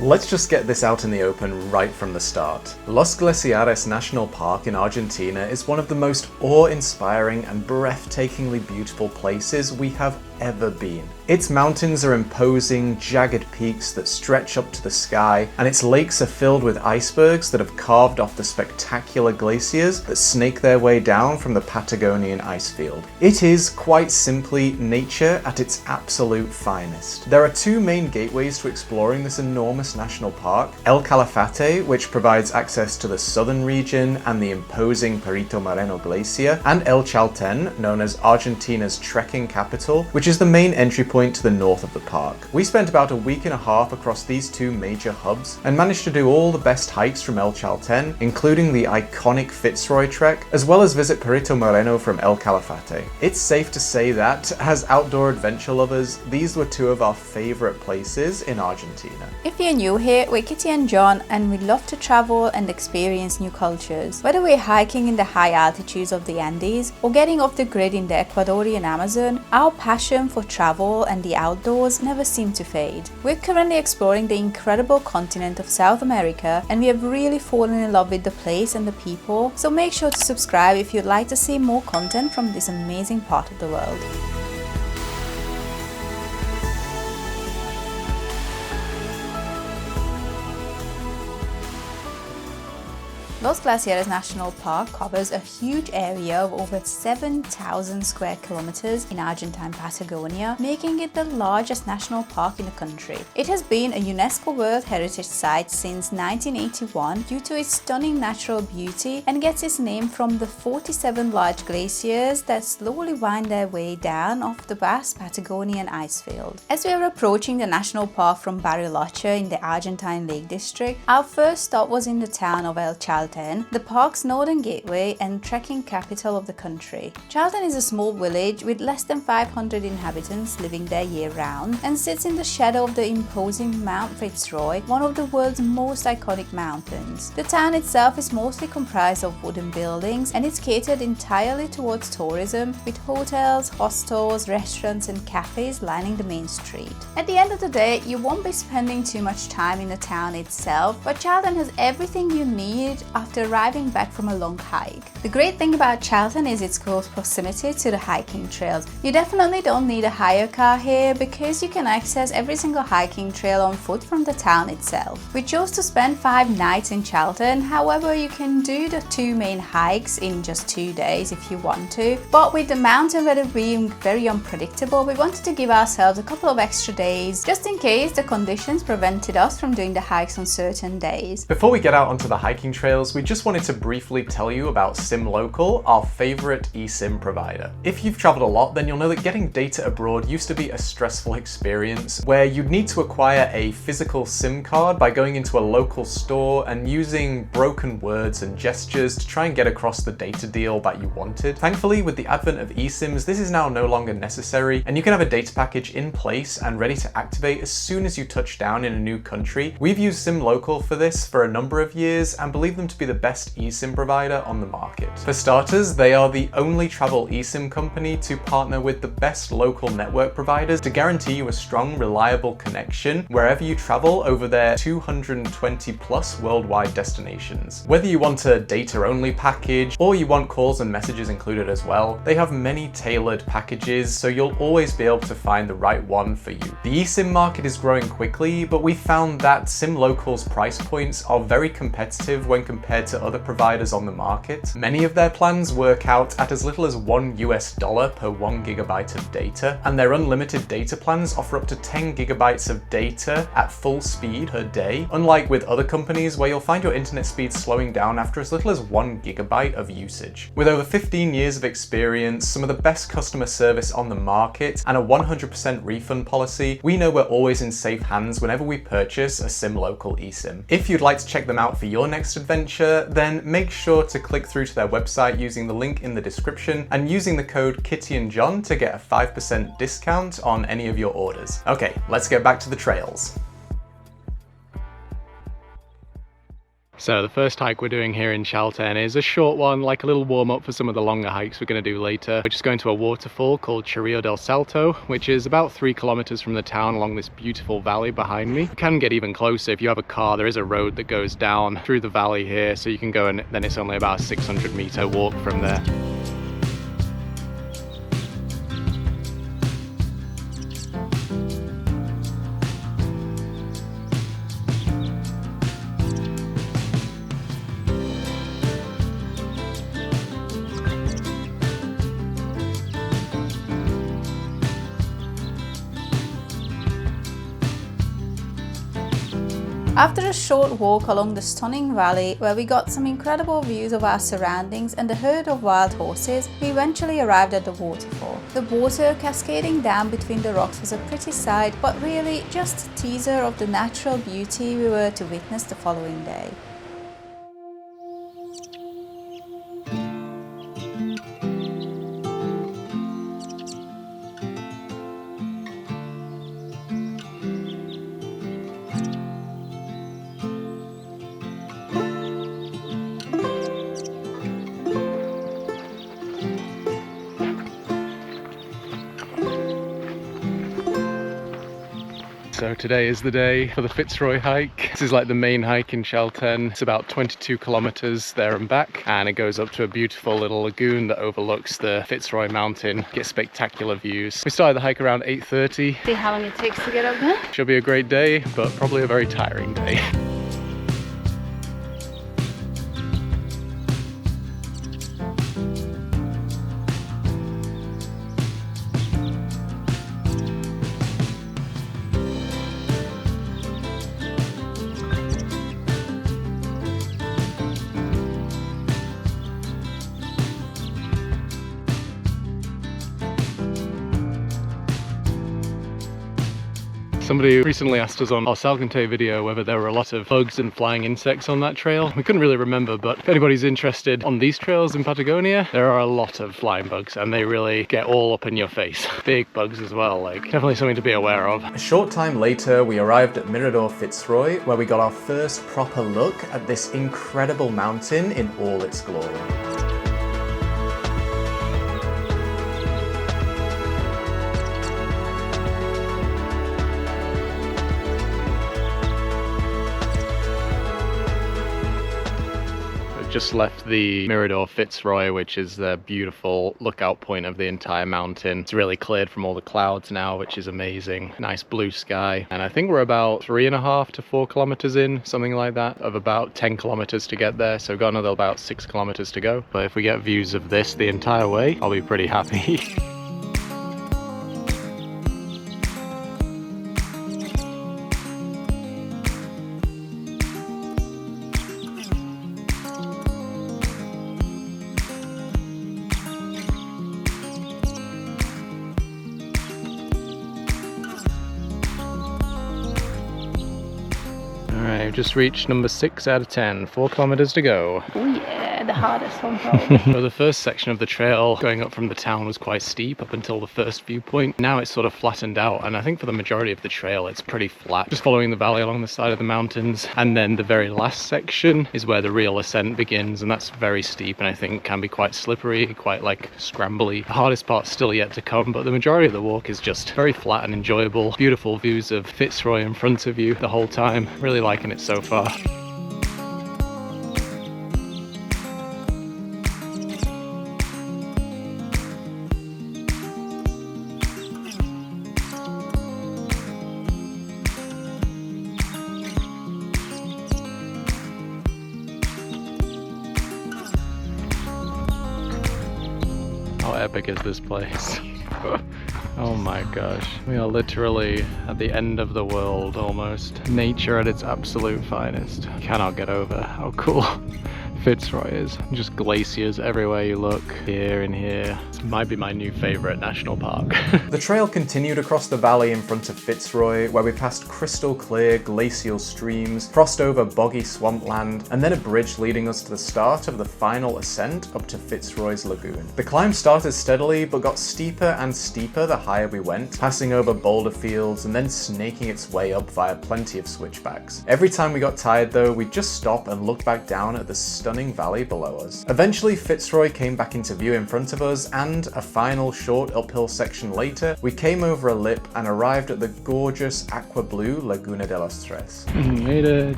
Let's just get this out in the open right from the start. Los Glaciares National Park in Argentina is one of the most awe-inspiring and breathtakingly beautiful places we have ever been. Its mountains are imposing, jagged peaks that stretch up to the sky, and its lakes are filled with icebergs that have carved off the spectacular glaciers that snake their way down from the Patagonian icefield. It is, quite simply, nature at its absolute finest. There are two main gateways to exploring this enormous national park: El Calafate, which provides access to the southern region and the imposing Perito Moreno glacier, and El Chalten, known as Argentina's trekking capital, which is the main entry point to the north of the park. We spent about a week and a half across these two major hubs and managed to do all the best hikes from El Chalten, including the iconic Fitzroy trek, as well as visit Perito Moreno from El Calafate. It's safe to say that, as outdoor adventure lovers, these were two of our favourite places in Argentina. If you're new here, we're Kitty and John, and we love to travel and experience new cultures. Whether we're hiking in the high altitudes of the Andes or getting off the grid in the Ecuadorian Amazon, our passion for travel and the outdoors never seem to fade. We're currently exploring the incredible continent of South America, and we have really fallen in love with the place and the people, so make sure to subscribe if you'd like to see more content from this amazing part of the world. Los Glaciares National Park covers a huge area of over 7,000 square kilometers in Argentine Patagonia, making it the largest national park in the country. It has been a UNESCO World Heritage Site since 1981 due to its stunning natural beauty, and gets its name from the 47 large glaciers that slowly wind their way down off the vast Patagonian icefield. As we are approaching the national park from Bariloche in the Argentine Lake District, our first stop was in the town of El Chalten, the park's northern gateway and trekking capital of the country. Chalten is a small village with less than 500 inhabitants living there year-round, and sits in the shadow of the imposing Mount Fitzroy, one of the world's most iconic mountains. The town itself is mostly comprised of wooden buildings, and it's catered entirely towards tourism, with hotels, hostels, restaurants and cafes lining the main street. At the end of the day, you won't be spending too much time in the town itself, but Chalten has everything you need after arriving back from a long hike. The great thing about Chalten is its close proximity to the hiking trails. You definitely don't need a hire car here, because you can access every single hiking trail on foot from the town itself. We chose to spend 5 nights in Chalten, however you can do the 2 main hikes in just 2 days if you want to, but with the mountain weather being very unpredictable, we wanted to give ourselves a couple of extra days just in case the conditions prevented us from doing the hikes on certain days. Before we get out onto the hiking trails, we just wanted to briefly tell you about SimLocal, our favourite eSIM provider. If you've travelled a lot, then you'll know that getting data abroad used to be a stressful experience, where you'd need to acquire a physical SIM card by going into a local store and using broken words and gestures to try and get across the data deal that you wanted. Thankfully, with the advent of eSIMs, this is now no longer necessary, and you can have a data package in place and ready to activate as soon as you touch down in a new country. We've used SimLocal for this for a number of years and believe them to be the best eSIM provider on the market. For starters, they are the only travel eSIM company to partner with the best local network providers to guarantee you a strong, reliable connection wherever you travel over their 220 plus worldwide destinations. Whether you want a data-only package or you want calls and messages included as well, they have many tailored packages, so you'll always be able to find the right one for you. The eSIM market is growing quickly, but we found that SimLocal's price points are very competitive when compared to other providers on the market. Many of their plans work out at as little as $1 per 1 gigabyte of data, and their unlimited data plans offer up to 10 gigabytes of data at full speed per day, unlike with other companies where you'll find your internet speed slowing down after as little as 1 gigabyte of usage. With over 15 years of experience, some of the best customer service on the market, and a 100% refund policy, we know we're always in safe hands whenever we purchase a SimLocal eSIM. If you'd like to check them out for your next adventure, then make sure to click through to their website using the link in the description and using the code Kitty and John to get a 5% discount on any of your orders. Okay, let's get back to the trails. So the first hike we're doing here in Chalten is a short one, like a little warm-up for some of the longer hikes we're going to do later. We're just going to a waterfall called Chirrillo del Salto, which is about 3 kilometers from the town along this beautiful valley behind me. You can get even closer if you have a car. There is a road that goes down through the valley here, so you can go, and then it's only about a 600-meter walk from there. After a short walk along the stunning valley where we got some incredible views of our surroundings and a herd of wild horses, we eventually arrived at the waterfall. The water cascading down between the rocks was a pretty sight, but really just a teaser of the natural beauty we were to witness the following day. So today is the day for the Fitzroy hike. This is like the main hike in Chalten. It's about 22 kilometers there and back, and it goes up to a beautiful little lagoon that overlooks the Fitzroy mountain. Get spectacular views. We started the hike around 8:30. See how long it takes to get up there? Should be a great day, but probably a very tiring day. Somebody recently asked us on our Salcante video whether there were a lot of bugs and flying insects on that trail. We couldn't really remember, but if anybody's interested, on these trails in Patagonia, there are a lot of flying bugs and they really get all up in your face. Big bugs as well, like definitely something to be aware of. A short time later, we arrived at Mirador Fitzroy, where we got our first proper look at this incredible mountain in all its glory. Just left the Mirador Fitzroy, which is the beautiful lookout point of the entire mountain. It's really cleared from all the clouds now, which is amazing. Nice blue sky. And I think we're about 3.5 to 4 kilometers in, something like that, of about 10 kilometers to get there. So we've got another about 6 kilometers to go. But if we get views of this the entire way, I'll be pretty happy. Alright, we've just reached number 6 out of 10, 4 kilometers to go. Oh yeah, the hardest one probably. So the first section of the trail going up from the town was quite steep up until the first viewpoint. Now it's sort of flattened out, and I think for the majority of the trail it's pretty flat, just following the valley along the side of the mountains. And then the very last section is where the real ascent begins, and that's very steep and I think can be quite slippery, quite like scrambly. The hardest part's still yet to come, but the majority of the walk is just very flat and enjoyable. Beautiful views of Fitzroy in front of you the whole time. Really liking it so far. How epic is this place? Oh my gosh, we are literally at the end of the world almost. Nature at its absolute finest. Cannot get over how cool Fitzroy is. Just glaciers everywhere you look, here and here. This might be my new favorite national park. The trail continued across the valley in front of Fitzroy, where we passed crystal clear glacial streams, crossed over boggy swampland, and then a bridge leading us to the start of the final ascent up to Fitzroy's lagoon. The climb started steadily, but got steeper and steeper the higher we went, passing over boulder fields and then snaking its way up via plenty of switchbacks. Every time we got tired though, we'd just stop and look back down at the stunning valley below us. Eventually Fitzroy came back into view in front of us, and a final short uphill section later, we came over a lip and arrived at the gorgeous aqua blue Laguna de los Tres. Made it!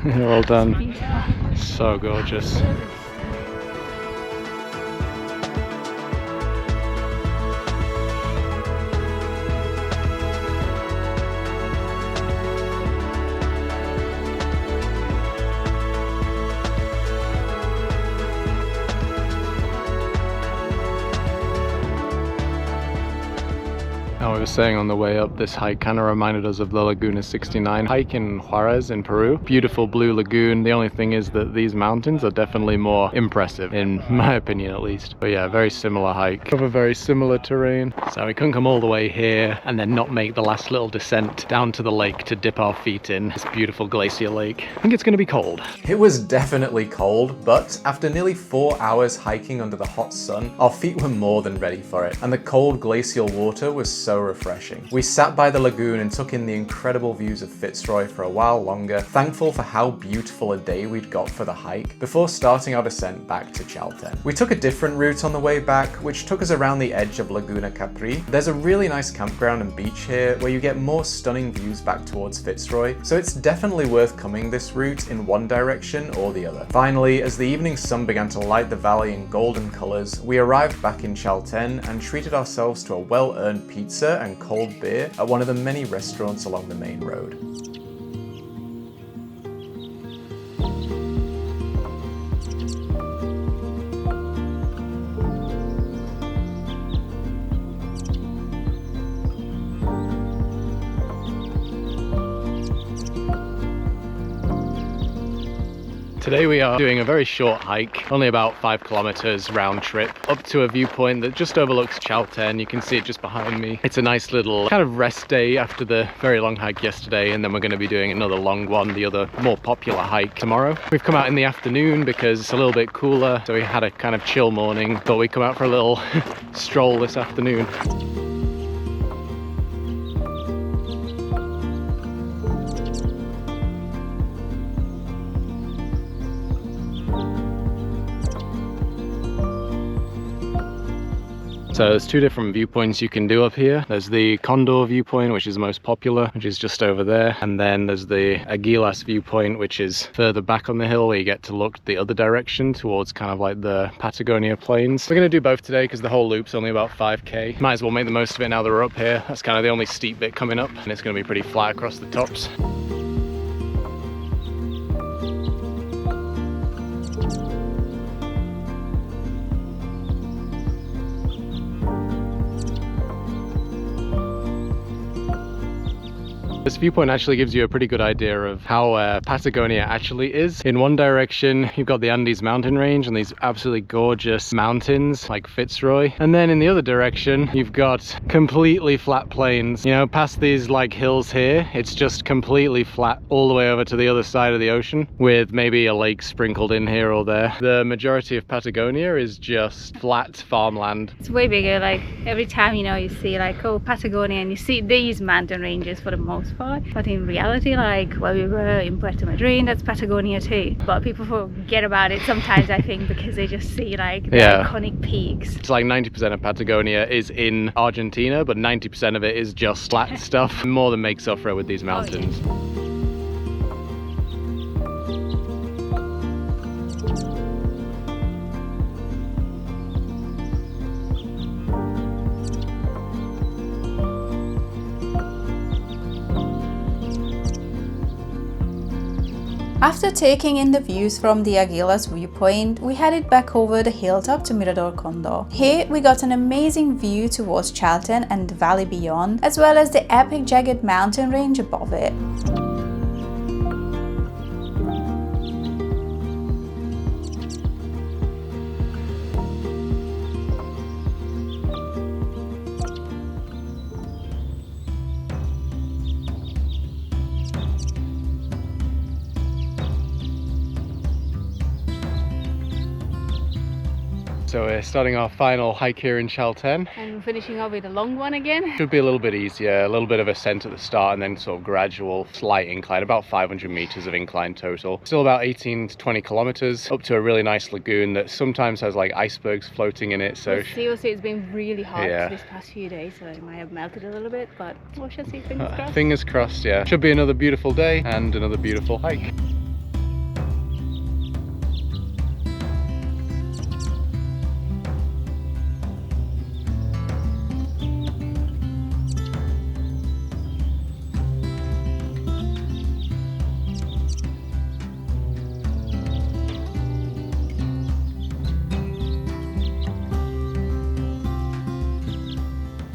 Well done. So gorgeous. Now, we were saying on the way up, this hike kind of reminded us of the Laguna 69 hike in Juarez in Peru. Beautiful blue lagoon. The only thing is that these mountains are definitely more impressive, in my opinion at least. But yeah, very similar hike over very similar terrain. So we couldn't come all the way here and then not make the last little descent down to the lake to dip our feet in this beautiful glacier lake. I think it's going to be cold. It was definitely cold, but after nearly 4 hours hiking under the hot sun, our feet were more than ready for it, and the cold glacial water was so refreshing. We sat by the lagoon and took in the incredible views of Fitzroy for a while longer, thankful for how beautiful a day we'd got for the hike, before starting our descent back to Chalten. We took a different route on the way back, which took us around the edge of Laguna Capri. There's a really nice campground and beach here where you get more stunning views back towards Fitzroy, so it's definitely worth coming this route in one direction or the other. Finally, as the evening sun began to light the valley in golden colours, we arrived back in Chalten and treated ourselves to a well-earned pizza and cold beer at one of the many restaurants along the main road. Today we are doing a very short hike, only about 5 kilometers round trip, up to a viewpoint that just overlooks Chalten. You can see it just behind me. It's a nice little kind of rest day after the very long hike yesterday, and then we're going to be doing another long one, the other more popular hike, tomorrow. We've come out in the afternoon because it's a little bit cooler, so we had a kind of chill morning. Thought we'd come out for a little stroll this afternoon. So there's 2 different viewpoints you can do up here. There's the Condor viewpoint, which is the most popular, which is just over there. And then there's the Aguilas viewpoint, which is further back on the hill, where you get to look the other direction towards kind of like the Patagonia plains. We're going to do both today because the whole loop's only about 5k. Might as well make the most of it now that we're up here. That's kind of the only steep bit coming up, and it's going to be pretty flat across the tops. This viewpoint actually gives you a pretty good idea of how Patagonia actually is. In one direction, you've got the Andes mountain range and these absolutely gorgeous mountains like Fitzroy. And then in the other direction, you've got completely flat plains. You know, past these like hills here, it's just completely flat all the way over to the other side of the ocean, with maybe a lake sprinkled in here or there. The majority of Patagonia is just flat farmland. It's way bigger. Like every time, you know, you see like, oh, Patagonia, and you see these mountain ranges for the most part, but in reality, like where we were in Puerto Madryn, that's Patagonia too, but people forget about it sometimes, I think, because they just see like the iconic peaks. It's like 90% of Patagonia is in Argentina, but 90% of it is just flat stuff. More than makes up for it with these mountains. Oh, yeah. After taking in the views from the Aguilas viewpoint, we headed back over the hilltop to Mirador Condor. Here we got an amazing view towards Chalten and the valley beyond, as well as the epic jagged mountain range above it. So we're starting our final hike here in Chalten. And we're finishing off with a long one again. Should be a little bit easier, a little bit of ascent at the start and then sort of gradual slight incline, about 500 meters of incline total. Still about 18 to 20 kilometers up to a really nice lagoon that sometimes has like icebergs floating in it. So seriously, it's been really hot yeah, this past few days, so it might have melted a little bit, but we shall see. Fingers crossed. Fingers crossed, yeah. Should be another beautiful day and another beautiful hike.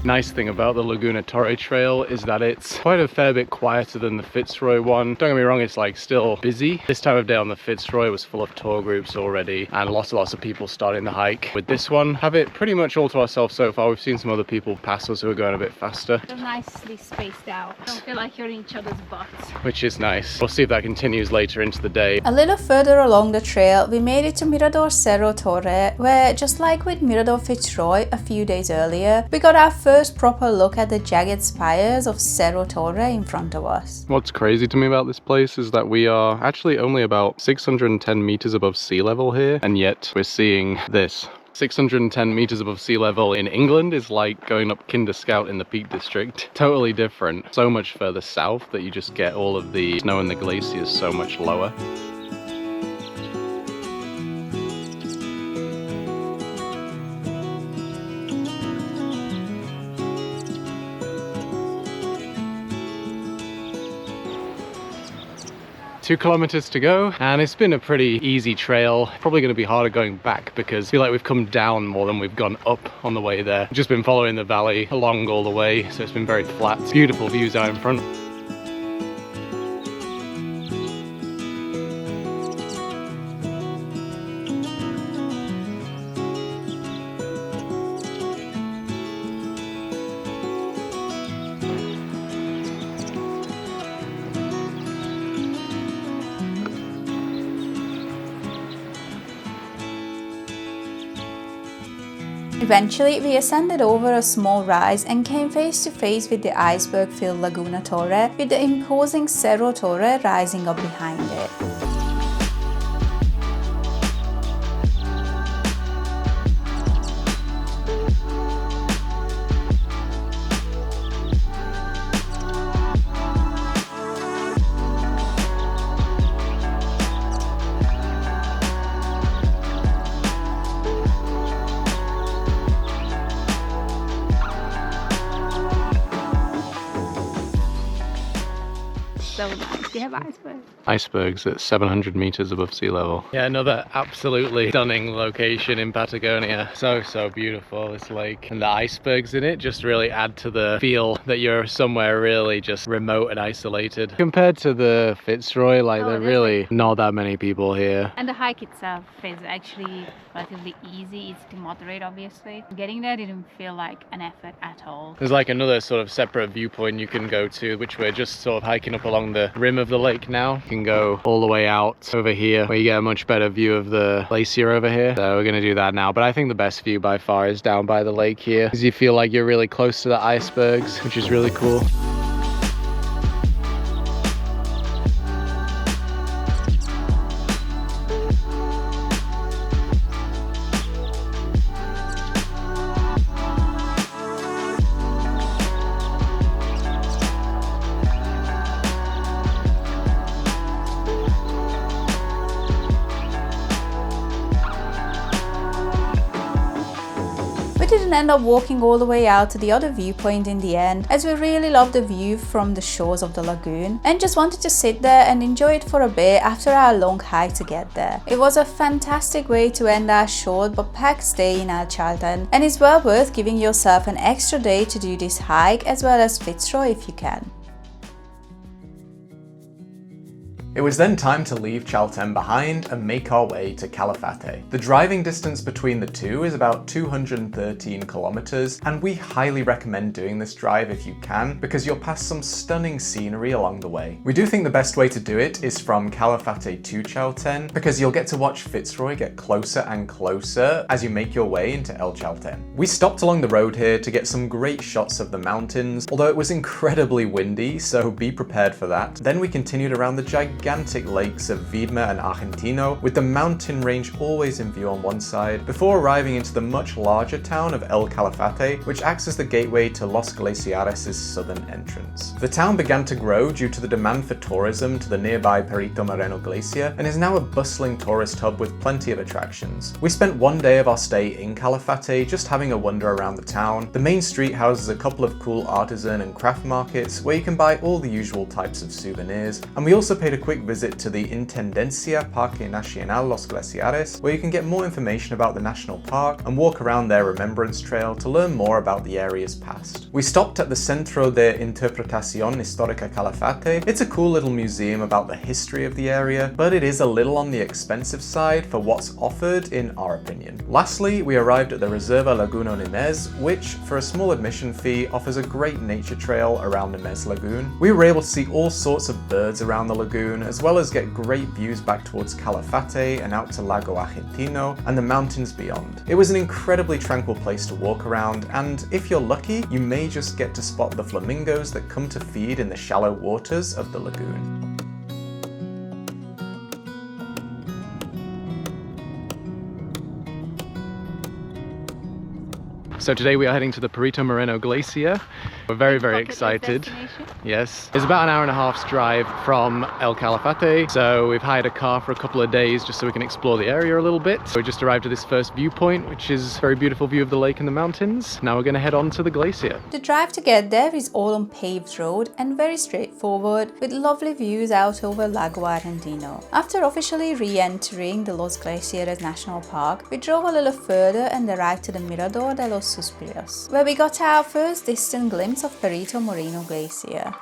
Nice thing about the Laguna Torre trail is that it's quite a fair bit quieter than the Fitzroy one. Don't get me wrong, it's like still busy. This time of day on the Fitzroy was full of tour groups already and lots of people starting the hike. With this one, have it pretty much all to ourselves so far. We've seen some other people pass us who are going a bit faster. They're nicely spaced out. Don't feel like you're in each other's butts. Which is nice. We'll see if that continues later into the day. A little further along the trail, we made it to Mirador Cerro Torre, where just like with Mirador Fitzroy a few days earlier, we got our first proper look at the jagged spires of Cerro Torre in front of us. What's crazy to me about this place is that we are actually only about 610 meters above sea level here, and yet we're seeing this. 610 meters above sea level in England is like going up Kinder Scout in the Peak District. Totally different. So much further south that you just get all of the snow and the glaciers so much lower. Two kilometers to go, and it's been a pretty easy trail. Probably going to be harder going back because I feel like we've come down more than we've gone up on the way there. Just been following the valley along all the way, so it's been very flat. Beautiful views out in front. Eventually, we ascended over a small rise and came face to face with the iceberg-filled Laguna Torre, with the imposing Cerro Torre rising up behind it. So nice. Do you have icebergs? Icebergs at 700 meters above sea level. Yeah, another absolutely stunning location in Patagonia. So beautiful, this lake. And the icebergs in it just really add to the feel that you're somewhere really just remote and isolated. Compared to the Fitzroy, like there are really not that many people here. And the hike itself is actually relatively easy. It's to moderate, obviously. Getting there didn't feel like an effort at all. There's like another sort of separate viewpoint you can go to, which we're just sort of hiking up along the rim of the lake now. You can go all the way out over here where you get a much better view of the glacier over here. So we're going to do that now. But I think the best view by far is down by the lake here, because you feel like you're really close to the icebergs, which is really cool. We didn't end up walking all the way out to the other viewpoint in the end, as we really loved the view from the shores of the lagoon and just wanted to sit there and enjoy it for a bit after our long hike to get there. It was a fantastic way to end our short but packed stay in Chalten, and it's well worth giving yourself an extra day to do this hike as well as Fitzroy if you can. It was then time to leave Chalten behind and make our way to Calafate. The driving distance between the two is about 213 kilometers, and we highly recommend doing this drive if you can, because you'll pass some stunning scenery along the way. We do think the best way to do it is from Calafate to Chalten, because you'll get to watch Fitzroy get closer and closer as you make your way into El Chalten. We stopped along the road here to get some great shots of the mountains, although it was incredibly windy, so be prepared for that. Then we continued around the gigantic lakes of Viedma and Argentino, with the mountain range always in view on one side, before arriving into the much larger town of El Calafate, which acts as the gateway to Los Glaciares' southern entrance. The town began to grow due to the demand for tourism to the nearby Perito Moreno glacier, and is now a bustling tourist hub with plenty of attractions. We spent one day of our stay in Calafate just having a wander around the town. The main street houses a couple of cool artisan and craft markets where you can buy all the usual types of souvenirs, and we also paid a quick visit to the Intendencia Parque Nacional Los Glaciares, where you can get more information about the national park and walk around their remembrance trail to learn more about the area's past. We stopped at the Centro de Interpretación Histórica Calafate. It's a cool little museum about the history of the area, but it is a little on the expensive side for what's offered in our opinion. Lastly, we arrived at the Reserva Laguna Nimes, which, for a small admission fee, offers a great nature trail around Nimes Lagoon. We were able to see all sorts of birds around the lagoon, as well as get great views back towards Calafate and out to Lago Argentino and the mountains beyond. It was an incredibly tranquil place to walk around, and if you're lucky, you may just get to spot the flamingos that come to feed in the shallow waters of the lagoon. So today we are heading to the Perito Moreno Glacier. We're very excited. Yes. It's about an hour and a half's drive from El Calafate, so we've hired a car for a couple of days just so we can explore the area a little bit. So we just arrived at this first viewpoint, which is a very beautiful view of the lake and the mountains. Now we're going to head on to the glacier. The drive to get there is all on paved road and very straightforward, with lovely views out over Lago Argentino. After officially re-entering the Los Glaciares National Park, we drove a little further and arrived to the Mirador de los Suspiros, where we got our first distant glimpse of Perito Moreno Glacier.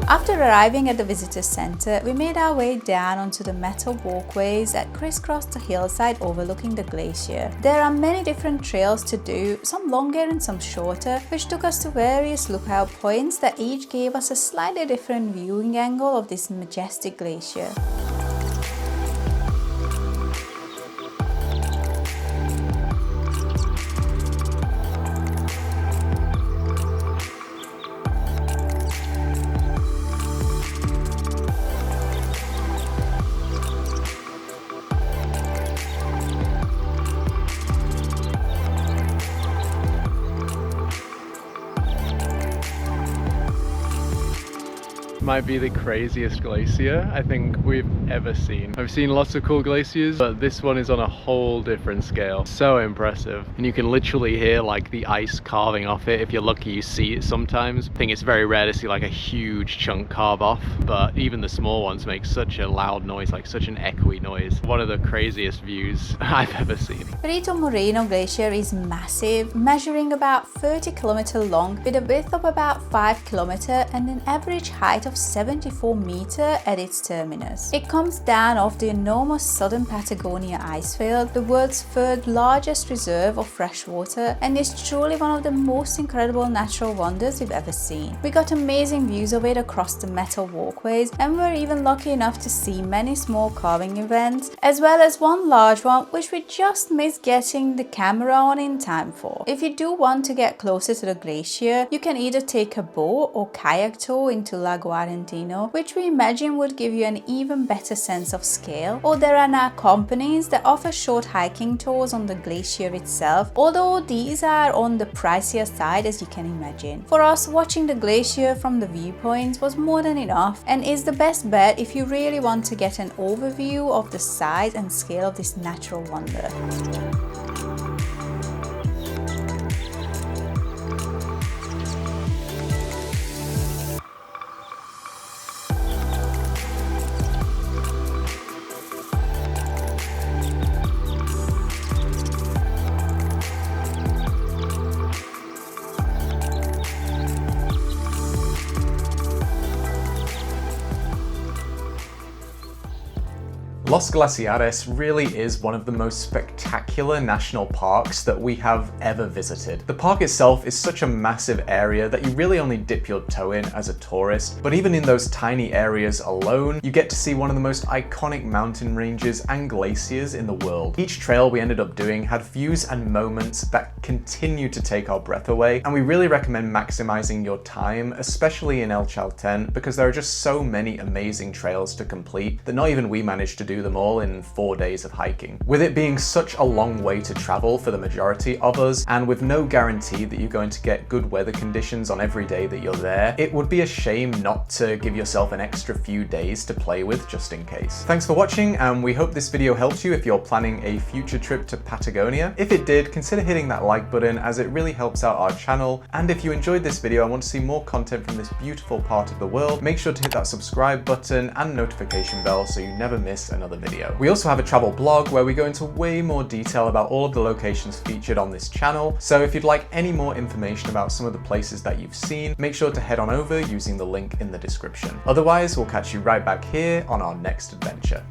After arriving at the visitor center, we made our way down onto the metal walkways that crisscross the hillside overlooking the glacier. There are many different trails to do, some longer and some shorter, which took us to various lookout points that each gave us a slightly different viewing angle of this majestic glacier. Might be the craziest glacier I think we've ever seen. I've seen lots of cool glaciers, but this one is on a whole different scale. So impressive. And you can literally hear like the ice carving off it. If you're lucky, you see it sometimes. I think it's very rare to see like a huge chunk carve off, but even the small ones make such a loud noise, like such an echoey noise. One of the craziest views I've ever seen. Perito Moreno Glacier is massive, measuring about 30 km long with a width of about 5 km and an average height of 74 meters at its terminus. It comes down off the enormous southern Patagonia icefield, the world's third largest reserve of fresh water, and is truly one of the most incredible natural wonders we've ever seen. We got amazing views of it across the metal walkways, and were even lucky enough to see many small carving events, as well as one large one which we just missed getting the camera on in time for. If you do want to get closer to the glacier, you can either take a boat or kayak tour into Lago Argentino, which we imagine would give you an even better sense of scale, or there are now companies that offer short hiking tours on the glacier itself, although these are on the pricier side as you can imagine. For us, watching the glacier from the viewpoints was more than enough and is the best bet if you really want to get an overview of the size and scale of this natural wonder. Los Glaciares really is one of the most spectacular national parks that we have ever visited. The park itself is such a massive area that you really only dip your toe in as a tourist, but even in those tiny areas alone, you get to see one of the most iconic mountain ranges and glaciers in the world. Each trail we ended up doing had views and moments that continue to take our breath away, and we really recommend maximizing your time, especially in El Chalten, because there are just so many amazing trails to complete that not even we managed to do them all in 4 days of hiking. With it being such a long way to travel for the majority of us, and with no guarantee that you're going to get good weather conditions on every day that you're there, it would be a shame not to give yourself an extra few days to play with just in case. Thanks for watching, and we hope this video helped you if you're planning a future trip to Patagonia. If it did, consider hitting that like button as it really helps out our channel, and if you enjoyed this video and want to see more content from this beautiful part of the world, make sure to hit that subscribe button and notification bell so you never miss another video. We also have a travel blog where we go into way more detail about all of the locations featured on this channel, so if you'd like any more information about some of the places that you've seen, make sure to head on over using the link in the description. Otherwise, we'll catch you right back here on our next adventure.